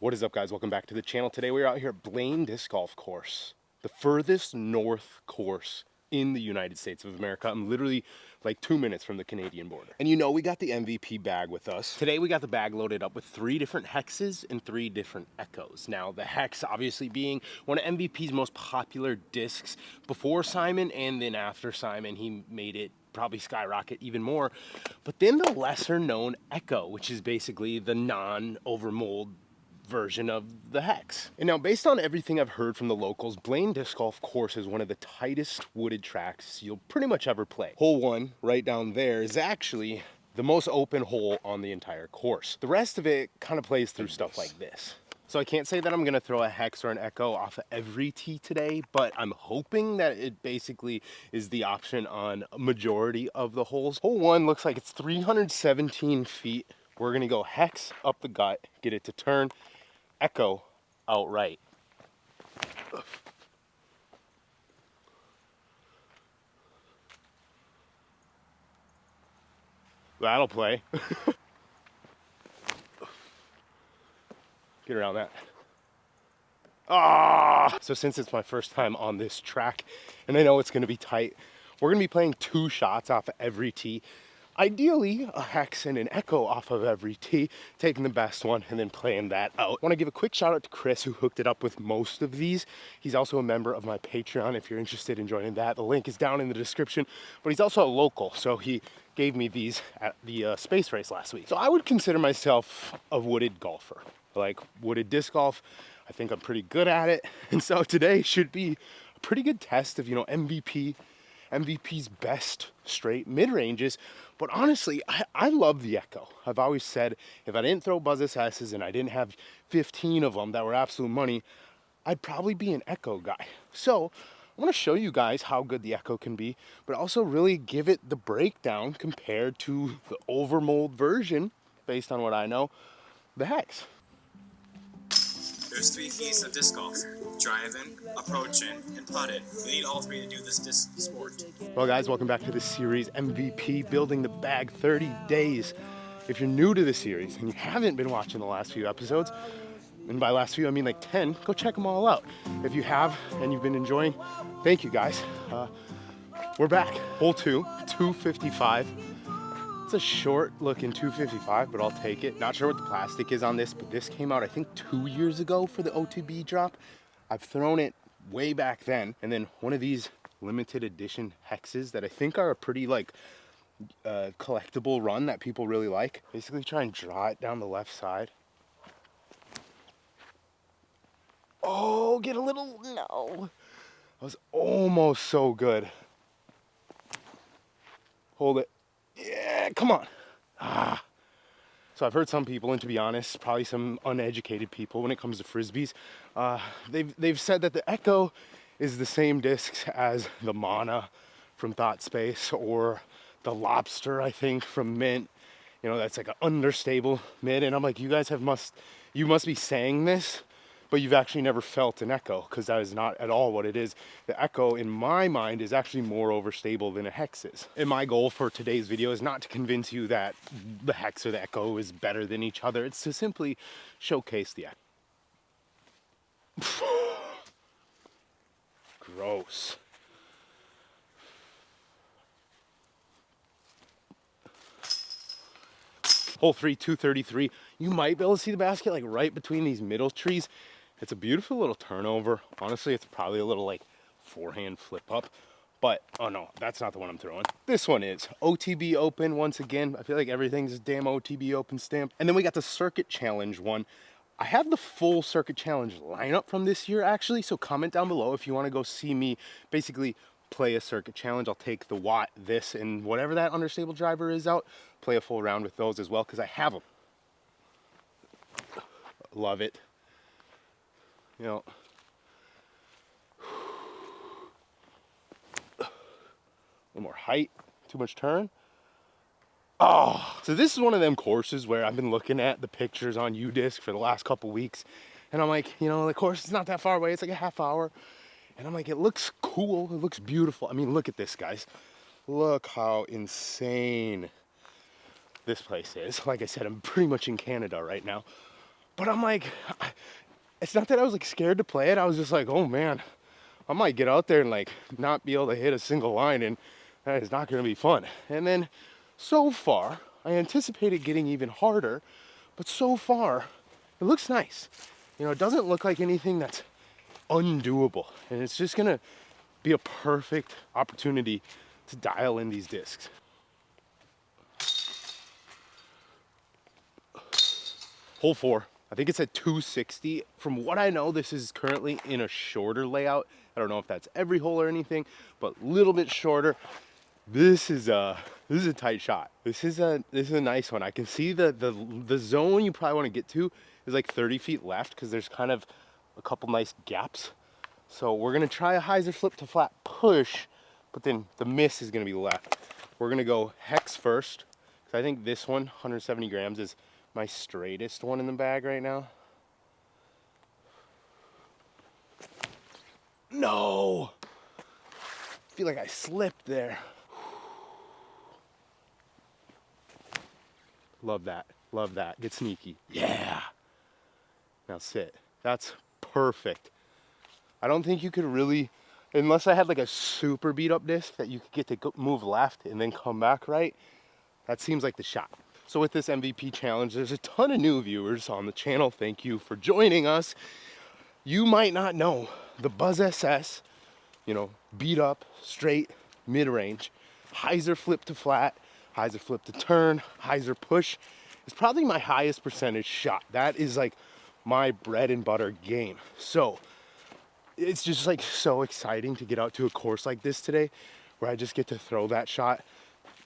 What is up, guys? Welcome back to the channel. Today we're out here at Blain Disc Golf Course, the furthest north course in the United States of America. I'm literally like 2 minutes from the Canadian border. And you know, we got the MVP bag with us. Today we got the bag loaded up with 3 different hexes and 3 different echoes. Now, the hex obviously being one of MVP's most popular discs before Simon, and then after Simon, he made it probably skyrocket even more. But then the lesser known echo, which is basically the non-overmold version of the hex. And now, based on everything I've heard from the locals, Blain Disc Golf Course is one of the tightest wooded tracks you'll pretty much ever play. Hole 1 right down there is actually the most open hole on the entire course. The rest of it kind of plays through stuff like this. So I can't say that I'm gonna throw a hex or an echo off of every tee today, but I'm hoping that it basically is the option on a majority of the holes. Hole 1 looks like it's 317 feet. We're gonna go hex up the gut, get it to turn, echo outright. That'll play. Get around that. Ah! So since it's my first time on this track, and I know it's gonna be tight, we're gonna be playing 2 shots off of every tee. Ideally, a hex and an echo off of every tee, taking the best one and then playing that out. I want to give a quick shout out to Chris, who hooked it up with most of these. He's also a member of my Patreon if you're interested in joining that. The link is down in the description, but he's also a local, so he gave me these at the space race last week. So I would consider myself a wooded golfer. I like wooded disc golf. I think I'm pretty good at it. And so today should be a pretty good test of, you know, MVP's best straight mid-ranges. But honestly, I love the echo. I've always said if I didn't throw Buzzes S's and I didn't have 15 of them that were absolute money, I'd probably be an echo guy. So I want to show you guys how good the echo can be, but also really give it the breakdown compared to the overmold version, based on what I know, the hex. There's 3 keys to disc golf: driving, approaching, and putting. You need all 3 to do this disc sport. Well, guys, welcome back to the series MVP, Building the Bag 30 Days. If you're new to the series and you haven't been watching the last few episodes, and by last few I mean like 10, go check them all out. If you have and you've been enjoying, thank you, guys. We're back. Hole 2, 255. It's a short looking 255, but I'll take it. Not sure what the plastic is on this, but this came out I think 2 years ago for the OTB drop. I've thrown it way back then, and then one of these limited edition hexes that I think are a pretty like collectible run that people really like. Basically try and draw it down the left side. Oh, get a little, no. That was almost so good. Hold it. Yeah, come on. Ah. So I've heard some people, and to be honest, probably some uneducated people when it comes to Frisbees, they've said that the Echo is the same discs as the Mana from Thought Space, or the Lobster, I think, from Mint. You know, that's like an understable mid, and I'm like, you guys you must be saying this, but you've actually never felt an echo, because that is not at all what it is. The echo, in my mind, is actually more overstable than a hex is. And my goal for today's video is not to convince you that the hex or the echo is better than each other. It's to simply showcase the echo. Gross. Hole 3, 233. You might be able to see the basket like right between these middle trees. It's a beautiful little turnover. Honestly, it's probably a little like forehand flip up, but oh no, that's not the one I'm throwing. This one is OTB Open once again. I feel like everything's damn OTB Open stamp. And then we got the Circuit Challenge one. I have the full Circuit Challenge lineup from this year actually, so comment down below if you want to go see me basically play a Circuit Challenge. I'll take the Watt, this, and whatever that understable driver is out, play a full round with those as well, because I have them. Love it. You know, a little more height, too much turn. Oh, so this is one of them courses where I've been looking at the pictures on UDisc for the last couple weeks, and I'm like, you know, the course is not that far away. It's like a half hour, and I'm like, it looks cool. It looks beautiful. I mean, look at this, guys. Look how insane this place is. Like I said, I'm pretty much in Canada right now. But I'm like, it's not that I was like scared to play it. I was just like, oh man, I might get out there and like not be able to hit a single line, and that is not going to be fun. And then so far, I anticipated getting even harder, but so far, it looks nice. You know, it doesn't look like anything that's undoable, and it's just going to be a perfect opportunity to dial in these discs. Hole 4. I think it's at 260. From what I know, this is currently in a shorter layout. I don't know if that's every hole or anything, but a little bit shorter. This is a tight shot. This is a nice one. I can see the zone you probably want to get to is like 30 feet left because there's kind of a couple nice gaps. So we're gonna try a hyzer flip to flat push, but then the miss is gonna be left. We're gonna go HEX first, because I think this one, 170 grams, is my straightest one in the bag right now. No! I feel like I slipped there. Love that. Love that. Get sneaky. Yeah! Now sit. That's perfect. I don't think you could really, unless I had like a super beat up disc that you could get to go, move left and then come back right, that seems like the shot. So with this MVP challenge, there's a ton of new viewers on the channel. Thank you for joining us. You might not know the Buzz SS, you know, beat up, straight, mid-range, hyzer flip to flat, hyzer flip to turn, hyzer push is probably my highest percentage shot. That is like my bread and butter game. So it's just like so exciting to get out to a course like this today where I just get to throw that shot,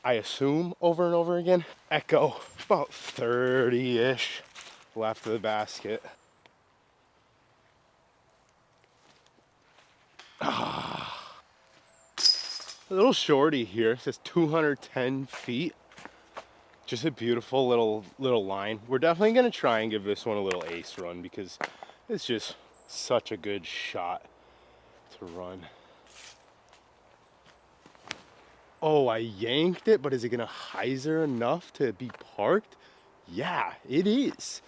I assume, over and over again. Echo, about 30-ish left of the basket. A little shorty here, it says 210 feet. Just a beautiful little line. We're definitely gonna try and give this one a little ace run because it's just such a good shot to run. Oh, I yanked it, but is it gonna hyzer enough to be parked? Yeah, it is.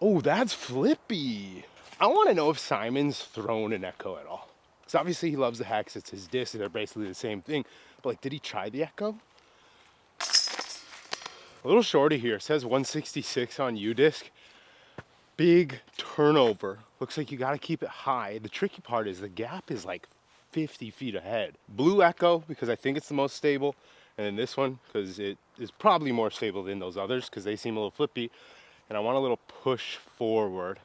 Oh, that's flippy. I wanna know if Simon's thrown an Echo at all. Because obviously he loves the HEX, it's his disc, they're basically the same thing. But like, did he try the Echo? A little shorty here, it says 166 on U-disc. Big turnover. Looks like you gotta keep it high. The tricky part is the gap is like 50 feet ahead. Blue Echo, because I think it's the most stable. And then this one, because it is probably more stable than those others, because they seem a little flippy. And I want a little push forward.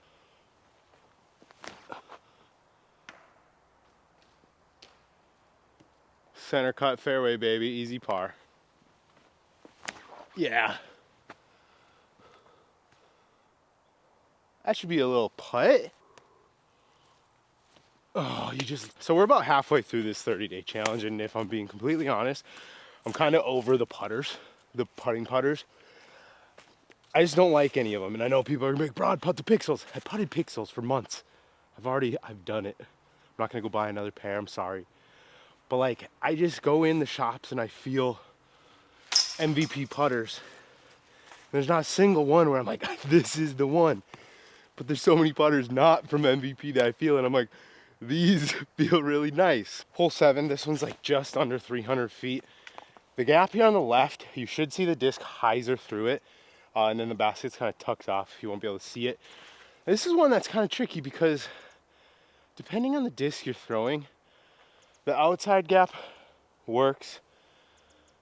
Center cut fairway, baby, easy par. Yeah. That should be a little putt. Oh, so we're about halfway through this 30-day challenge, and if I'm being completely honest, I'm kind of over the putters, the putting putters. I just don't like any of them, and I know people are gonna be like, "Broad, putt the pixels." I putted pixels for months. I've done it. I'm not gonna go buy another pair, I'm sorry. But like, I just go in the shops and I feel MVP putters. There's not a single one where I'm like, this is the one. But there's so many putters not from MVP that I feel, and I'm like, these feel really nice. Hole 7, this one's like just under 300 feet. The gap here on the left, you should see the disc hyzer through it, and then the basket's kind of tucked off. You won't be able to see it. This is one that's kind of tricky because depending on the disc you're throwing, the outside gap works.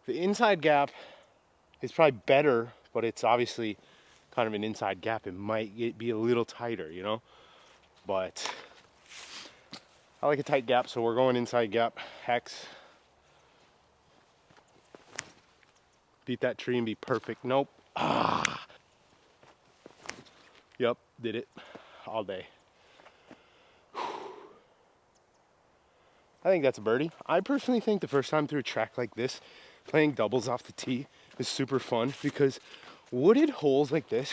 The inside gap is probably better, but it's obviously kind of an inside gap. It might be a little tighter, you know? But I like a tight gap, so we're going inside gap. HEX. Beat that tree and be perfect. Nope. Ah. Yep, did it all day. I think that's a birdie. I personally think the first time through a track like this, playing doubles off the tee is super fun because wooded holes like this,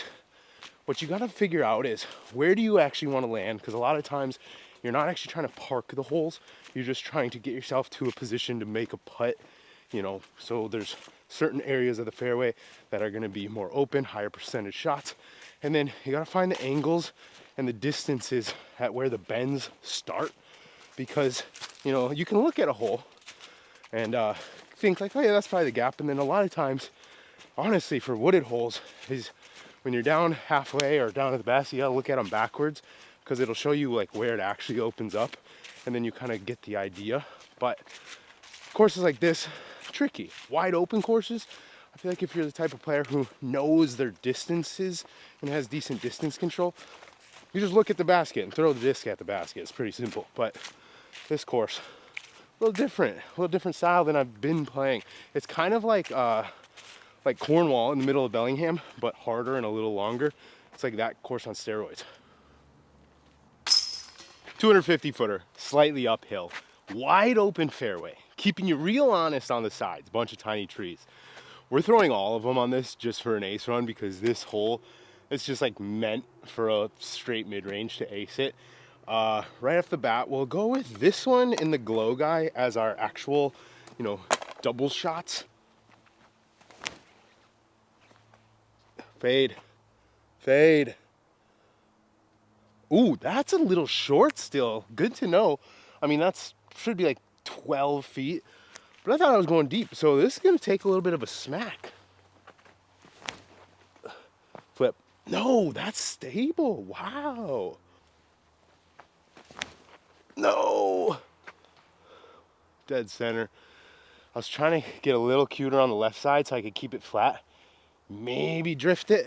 what you gotta figure out is where do you actually want to land? Because a lot of times you're not actually trying to park the holes, you're just trying to get yourself to a position to make a putt, you know, so there's certain areas of the fairway that are gonna be more open, higher percentage shots. And then you gotta find the angles and the distances at where the bends start, because, you know, you can look at a hole and think like, oh yeah, that's probably the gap. And then a lot of times, honestly, for wooded holes, is when you're down halfway or down at the basket, you gotta look at them backwards, because it'll show you like where it actually opens up, and then you kind of get the idea. But courses like this, tricky. Wide open courses, I feel like if you're the type of player who knows their distances and has decent distance control, you just look at the basket and throw the disc at the basket. It's pretty simple. But this course, a little different style than I've been playing. It's kind of like Cornwall in the middle of Bellingham, but harder and a little longer. It's like that course on steroids. 250 footer, slightly uphill, wide open fairway, keeping you real honest on the sides, bunch of tiny trees. We're throwing all of them on this just for an ace run, because this hole is just like meant for a straight mid-range to ace it. Right off the bat, we'll go with this one in the glow guy as our actual, you know, double shots. Fade, fade. Ooh, that's a little short still. Good to know. I mean, that's should be like 12 feet, but I thought I was going deep. So this is gonna take a little bit of a smack. Flip. No, that's stable. Wow. No. Dead center. I was trying to get a little cuter on the left side so I could keep it flat. Maybe drift it,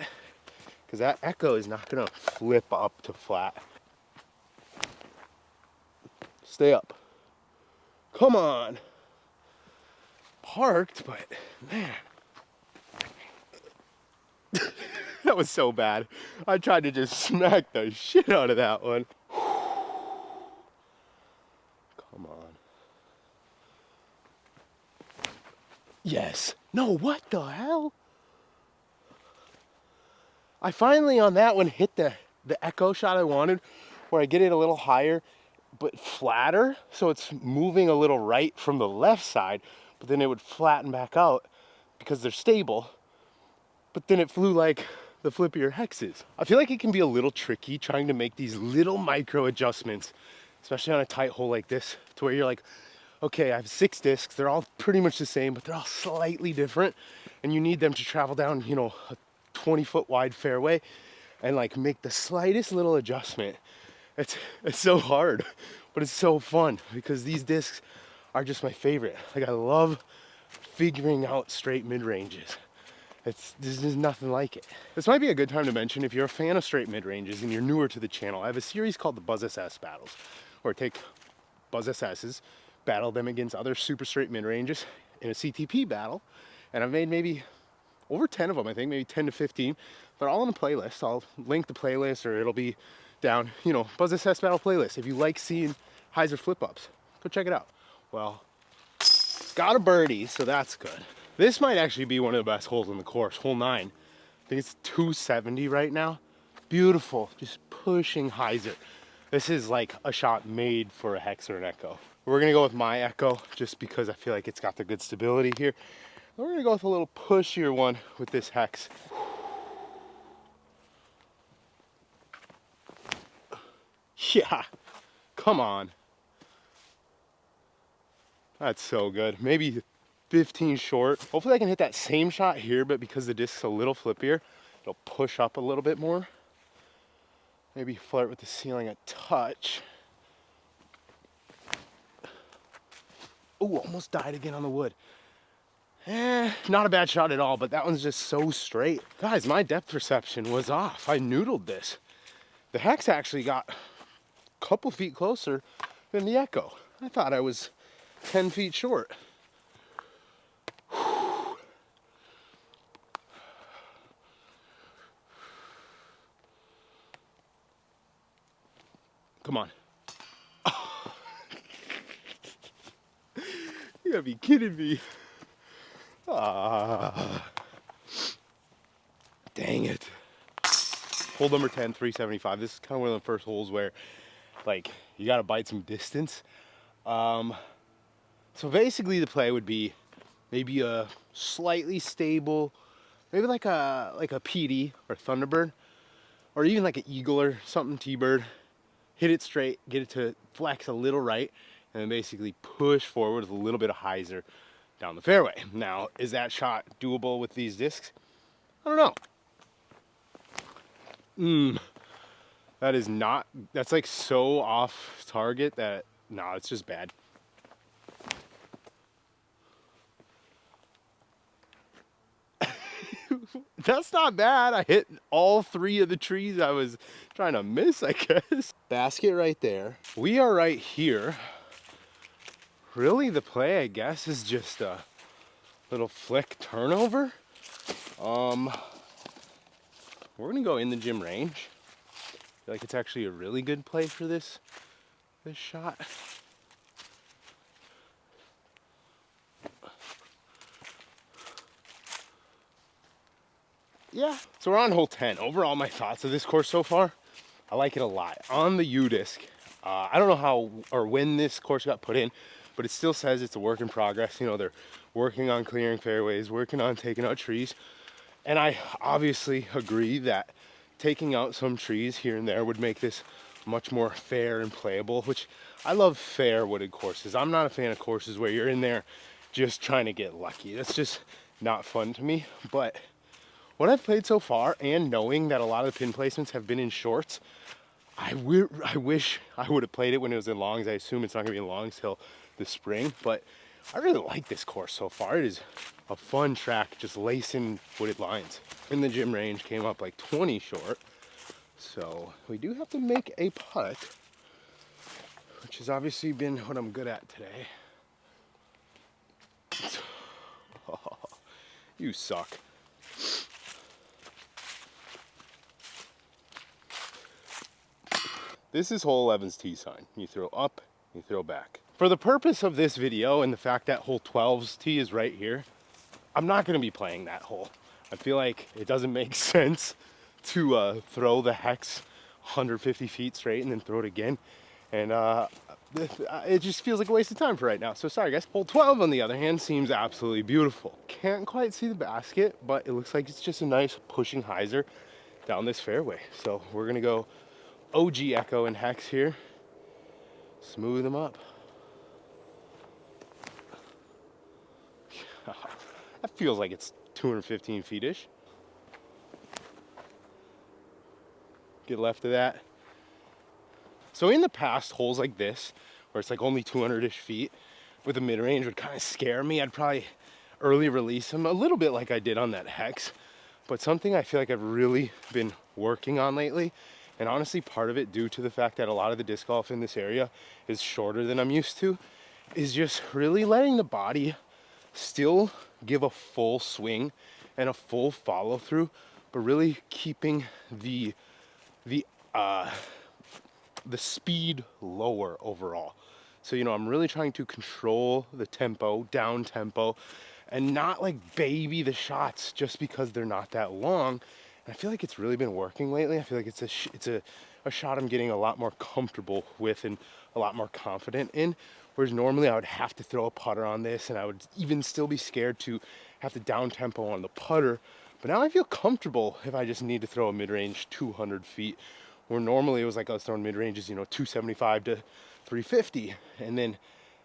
because that echo is not gonna flip up to flat. Stay up. Come on. Parked, but man. That was so bad. I tried to just smack the shit out of that one. Come on. Yes. No, what the hell? I finally on that one hit the echo shot I wanted, where I get it a little higher but flatter, so it's moving a little right from the left side, but then it would flatten back out because they're stable. But then it flew like the flippier hexes. I feel like it can be a little tricky trying to make these little micro adjustments, especially on a tight hole like this, to where you're like, okay, I have 6 discs, they're all pretty much the same, but they're all slightly different, and you need them to travel down, you know, a 20-foot wide fairway and like make the slightest little adjustment. It's so hard, but it's so fun, because these discs are just my favorite. Like, I love figuring out straight mid-ranges. There's just nothing like it. This might be a good time to mention, if you're a fan of straight mid-ranges and you're newer to the channel, I have a series called the Buzz SS Battles, where I take Buzz SS's, battle them against other super straight mid-ranges in a CTP battle, and I've made maybe over 10 of them, I think, maybe 10 to 15. They're all on the playlist. I'll link the playlist, or it'll be down, you know, Buzz SS Battle playlist. If you like seeing hyzer flip-ups, go check it out. Well, got a birdie, so that's good. This might actually be one of the best holes in the course, hole 9. I think it's 270 right now. Beautiful, just pushing hyzer. This is like a shot made for a hex or an echo. We're gonna go with my echo, just because I feel like it's got the good stability here. We're gonna go with a little pushier one with this hex. Yeah, come on. That's so good. Maybe 15 short. Hopefully I can hit that same shot here, but because the disc's a little flippier, it'll push up a little bit more. Maybe flirt with the ceiling a touch. Ooh, almost died again on the wood. Not a bad shot at all, but that one's just so straight. Guys, my depth perception was off. I noodled this. The hex actually got a couple feet closer than the echo. I thought I was 10 feet short. Come on. You gotta be kidding me. Dang it. Hole number 10, 375. This is kind of one of the first holes where, like, you gotta bite some distance. So basically the play would be, maybe a slightly stable, maybe like a PD or Thunderbird, or even like an Eagle or something, T-Bird. Hit it straight, get it to flex a little right, and then basically push forward with a little bit of hyzer down the fairway. Now, is that shot doable with these discs? I don't know. That is not, that's like so off target that, no, it's just bad. That's not bad. I hit all three of the trees I was trying to miss, I guess. Basket right there. We are right here. Really, the play, I guess, is just a little flick turnover. We're gonna go in the gym range. I feel like it's actually a really good play for this shot. Yeah, so we're on hole 10. Overall, my thoughts of this course so far, I like it a lot. On the U-disc, I don't know how or when this course got put in, but it still says it's a work in progress. You know, they're working on clearing fairways, working on taking out trees. And I obviously agree that taking out some trees here and there would make this much more fair and playable, which I love fair wooded courses. I'm not a fan of courses where you're in there just trying to get lucky. That's just not fun to me. But what I've played so far, and knowing that a lot of the pin placements have been in shorts, I wish I would have played it when it was in longs. I assume it's not gonna be in longs till the spring, but I really like this course so far. It is a fun track, just lacing wooded lines. In the gym range came up like 20 short. So we do have to make a putt, which has obviously been what I'm good at today. Oh, you suck. This is hole 11's tee sign. You throw up, you throw back. For the purpose of this video and the fact that hole 12's tee is right here, I'm not gonna be playing that hole. I feel like it doesn't make sense to throw the HEX 150 feet straight and then throw it again. And it just feels like a waste of time for right now. So sorry guys. Hole 12 on the other hand seems absolutely beautiful. Can't quite see the basket, but it looks like it's just a nice pushing hyzer down this fairway. So we're gonna go OG Echo and HEX here. Smooth them up. That feels like it's 215 feet-ish. Get left of that. So in the past, holes like this, where it's like only 200-ish feet, with a mid-range would kind of scare me. I'd probably early release them a little bit like I did on that HEX. But something I feel like I've really been working on lately, and honestly part of it due to the fact that a lot of the disc golf in this area is shorter than I'm used to, is just really letting the body still give a full swing and a full follow through, but really keeping the speed lower overall. So, you know, I'm really trying to control the tempo, down tempo, and not like baby the shots just because they're not that long. And I feel like it's really been working lately. I feel like it's a shot I'm getting a lot more comfortable with and a lot more confident in. Whereas normally I would have to throw a putter on this and I would even still be scared to have to down tempo on the putter. But now I feel comfortable if I just need to throw a mid-range 200 feet, where normally it was like I was throwing mid-ranges, you know, 275 to 350. And then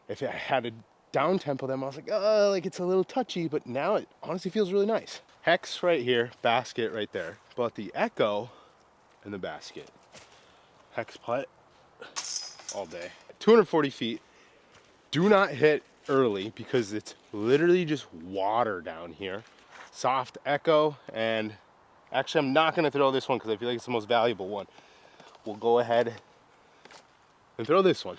if I had to down tempo them, I was like it's a little touchy, but now it honestly feels really nice. HEX right here, basket right there. But the Echo in the basket. HEX putt all day. 240 feet. Do not hit early because it's literally just water down here. Soft Echo, and actually I'm not gonna throw this one because I feel like it's the most valuable one. We'll go ahead and throw this one.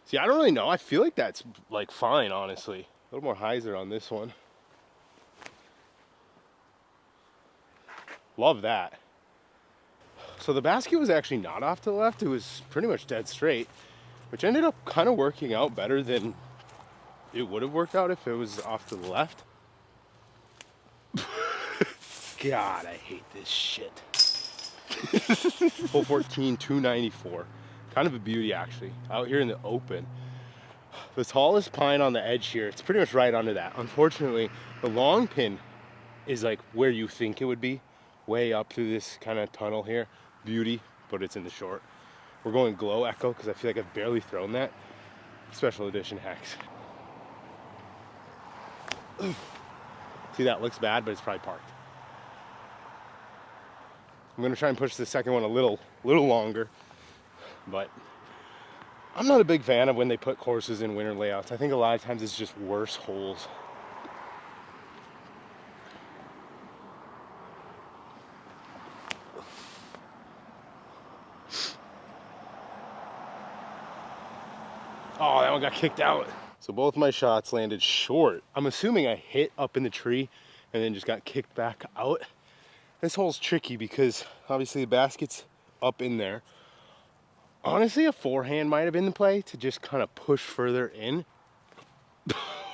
See, I don't really know. I feel like that's like fine, honestly. A little more hyzer on this one. Love that. So the basket was actually not off to the left. It was pretty much dead straight, which ended up kind of working out better than it would have worked out if it was off to the left. God, I hate this shit. Hole 14, 294. Kind of a beauty actually, out here in the open. The tallest pine on the edge here, it's pretty much right under that. Unfortunately, the long pin is like where you think it would be, way up through this kind of tunnel here. Beauty, but it's in the short. We're going glow echo because I feel like I've barely thrown that. Special edition hex. See, that looks bad, but it's probably parked. I'm gonna try and push the second one a little longer, but I'm not a big fan of when they put courses in winter layouts. I think a lot of times it's just worse holes. Oh, that one got kicked out. So both my shots landed short. I'm assuming I hit up in the tree and then just got kicked back out. This hole's tricky because obviously the basket's up in there. Honestly, a forehand might have been the play to just kind of push further in.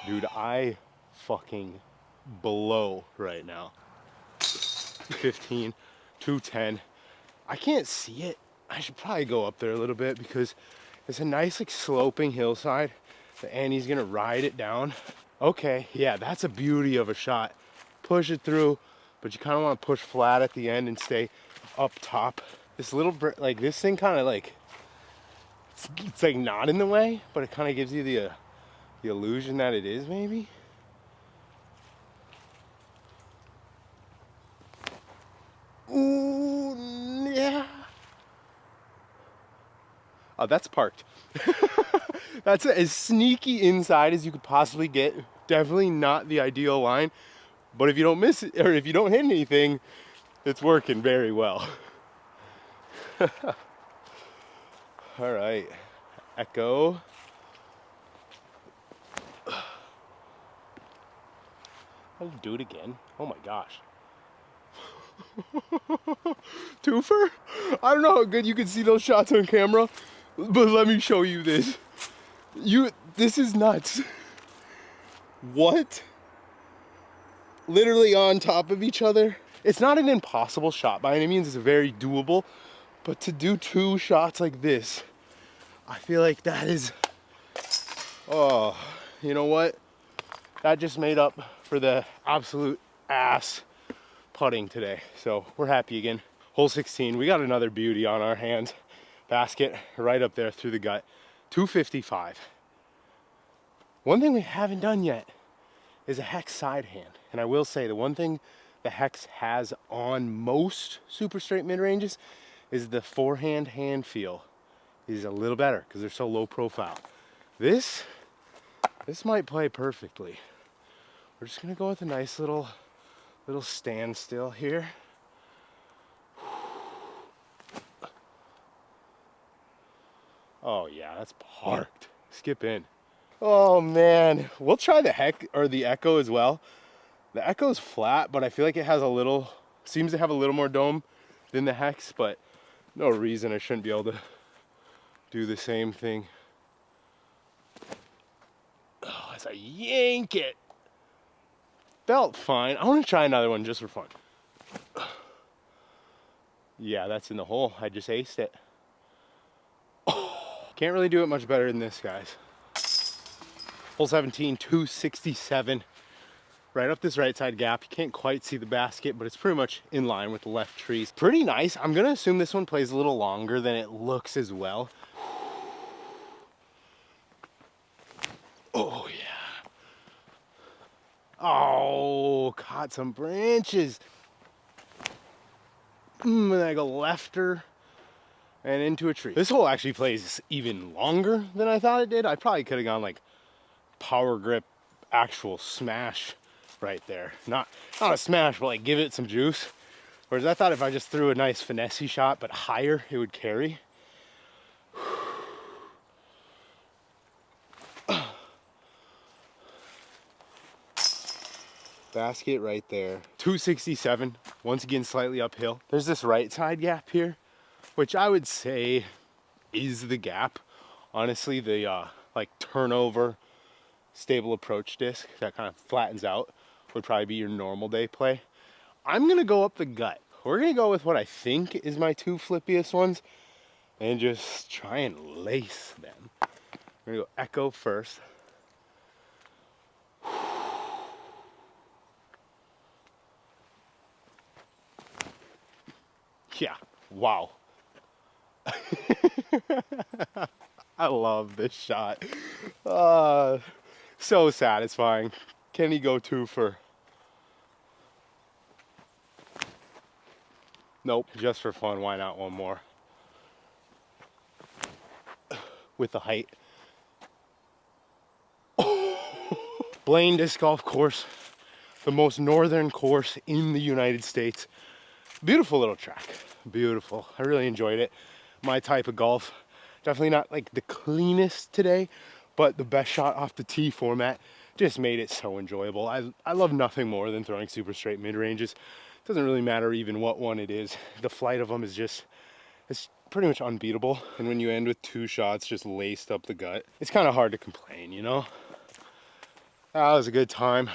Dude, I fucking blow right now. 15, 210. I can't see it. I should probably go up there a little bit because it's a nice like sloping hillside. The Annie's gonna ride it down. Okay, yeah, that's a beauty of a shot. Push it through, but you kind of want to push flat at the end and stay up top. This little, like this thing kind of like, it's like not in the way, but it kind of gives you the illusion that it is maybe. Ooh, yeah. Oh, that's parked. That's as sneaky inside as you could possibly get. Definitely not the ideal line, but if you don't miss it, or if you don't hit anything, it's working very well. All right, echo. I'll do it again. Oh my gosh. Twofer? I don't know how good you can see those shots on camera, but let me show you this. This is nuts. What? Literally on top of each other. It's not an impossible shot by any means, it's very doable, but to do two shots like this, I feel like that is, oh, you know what? That just made up for the absolute ass putting today. So we're happy again. Hole 16, we got another beauty on our hands. Basket right up there through the gut. 255. One thing we haven't done yet is a hex side hand. And I will say the one thing the hex has on most super straight mid-ranges is the forehand hand feel is a little better because they're so low profile. This might play perfectly. We're just gonna go with a nice little standstill here. Oh yeah, that's parked. Skip in. Oh man, we'll try the heck or the echo as well. The echo's flat, but I feel like it has seems to have a little more dome than the hex, but no reason I shouldn't be able to do the same thing. Oh, as I yank it. Felt fine. I want to try another one just for fun. Yeah, that's in the hole. I just aced it. Oh, can't really do it much better than this, guys. Hole 17, 267. Right up this right side gap. You can't quite see the basket, but it's pretty much in line with the left trees. Pretty nice. I'm gonna assume this one plays a little longer than it looks as well. Oh yeah. Oh, caught some branches. And I go lefter and into a tree. This hole actually plays even longer than I thought it did. I probably could have gone like power grip, actual smash right there. Not a smash, but like give it some juice. Whereas I thought if I just threw a nice finesse shot, but higher, it would carry. Basket right there. 267, once again slightly uphill. There's this right side gap here, which I would say is the gap. Honestly, the like turnover stable approach disc that kind of flattens out would probably be your normal day play. I'm gonna go up the gut. We're gonna go with what I think is my two flippiest ones. and just try and lace them. We're gonna go echo first. Yeah, wow. I love this shot. So satisfying. Can he go 2 for? Nope, just for fun, why not one more? With the height. Blain Disc Golf Course, the most northern course in the United States. Beautiful little track, beautiful. I really enjoyed it. My type of golf. Definitely not like the cleanest today, but the best shot off the tee format just made it so enjoyable. I love nothing more than throwing super straight mid-ranges. It doesn't really matter even what one it is. The flight of them is just, it's pretty much unbeatable. And when you end with 2 shots just laced up the gut, it's kind of hard to complain, you know? That was a good time.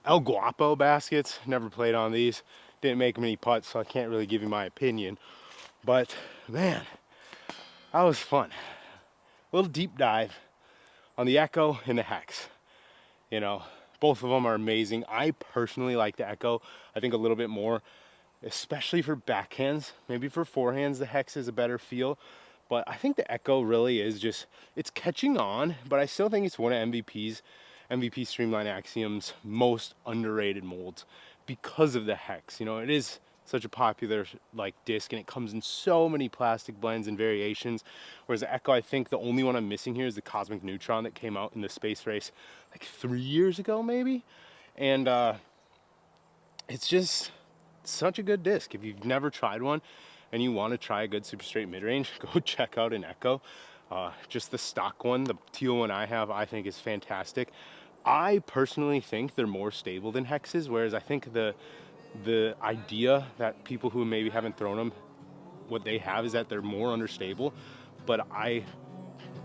El Guapo baskets, never played on these. Didn't make many putts, so I can't really give you my opinion. But man, that was fun. A little deep dive on the Echo and the HEX. You know, both of them are amazing. I personally like the Echo, I think a little bit more, especially for backhands. Maybe for forehands, the HEX is a better feel. But I think the Echo really is just, it's catching on, but I still think it's one of MVP Streamline Axiom's most underrated molds because of the HEX. You know, it is such a popular like disc, and it comes in so many plastic blends and variations. Whereas the Echo, I think the only one I'm missing here is the Cosmic Neutron that came out in the space race like 3 years ago maybe. And it's just such a good disc. If you've never tried one and you want to try a good super straight mid-range, go check out an Echo. Just the stock one, the teal one I have, I think is fantastic. I personally think they're more stable than hexes, whereas I think the idea that people who maybe haven't thrown them, what they have is that they're more understable. But I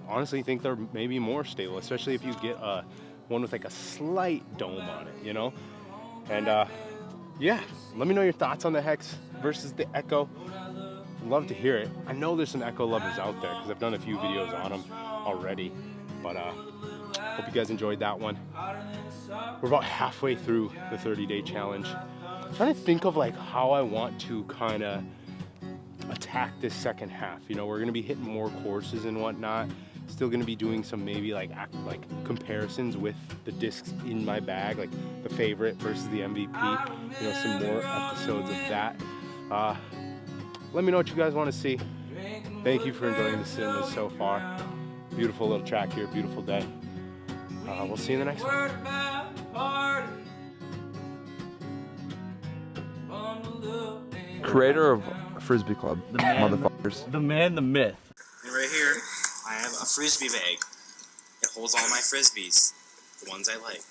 honestly think they're maybe more stable, especially if you get one with like a slight dome on it, you know? And yeah, let me know your thoughts on the HEX versus the Echo. Love to hear it. I know there's some Echo lovers out there because I've done a few videos on them already. But hope you guys enjoyed that one. We're about halfway through the 30-day challenge. I'm trying to think of like how I want to kind of attack this second half. You know, we're gonna be hitting more courses and whatnot. Still gonna be doing some maybe like comparisons with the discs in my bag, like the favorite versus the MVP. You know, some more episodes of that. Let me know what you guys want to see. Thank you for enjoying the cinemas so far. Beautiful little track here, beautiful day. We'll see you in the next one. Creator of Frisbee Club, motherfuckers. The man, the myth. And right here, I have a frisbee bag. It holds all my frisbees, the ones I like.